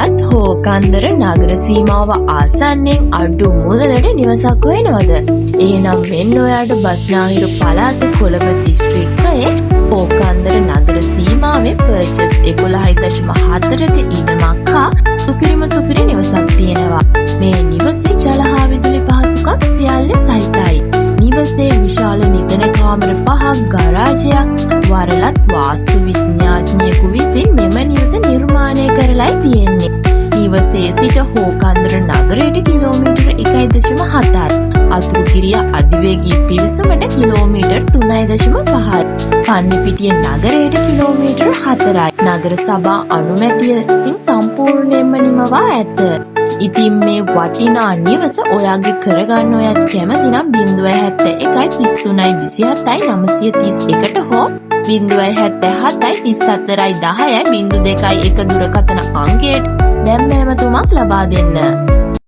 ඔබත් හෝකන්දර නගර සීමාව ආසන්නෙන් අඩු මුදලට නිවසක් හොයනවද? එහෙනම් මෙන්න ඔයාට බස්නාහිර පළාතේ කොළඹ දිස්ත්‍රික්කයේ හෝකන්දර නගර සීමාවේ පර්චස් 11.4ක ඉඩමක් හා සුපිරි නිවසක් තියෙනවා. මේ නිවසේ ජල හා විදුලි පහසුකම් සියල්ල සහිතයි. නිවසේ විශාල නිදන කාමර 5ක් ගරාජයක් වරලත් වාස්තු විඥාඥයෙකු විසින් මෙම නිවස නිර්මාණය කරලා තියෙන්නේ. නිවසේ සිට හෝකන්දර නගරයට කිලෝමීටර් 1.7යි. අතුරුගිරිය අධිවේගී පිවිසුමට කිලෝමීටර් 3.5යි. පන්නිපිටිය නගරයට කිලෝමීටර් 4යි. නගර සභා අනුමැතියකින් සම්පූර්ණයෙන්ම නිමවා ඇත. ඉතින් මේ වටිනා නිවස ඔයාගේ කරගන්න ඔයත් කැමති නම් 071 33 27 931ට හෝ 077 34 10 02 දුරකථන අංකයට දැන් මෙහෙම තුමක් ලබා දෙන්න.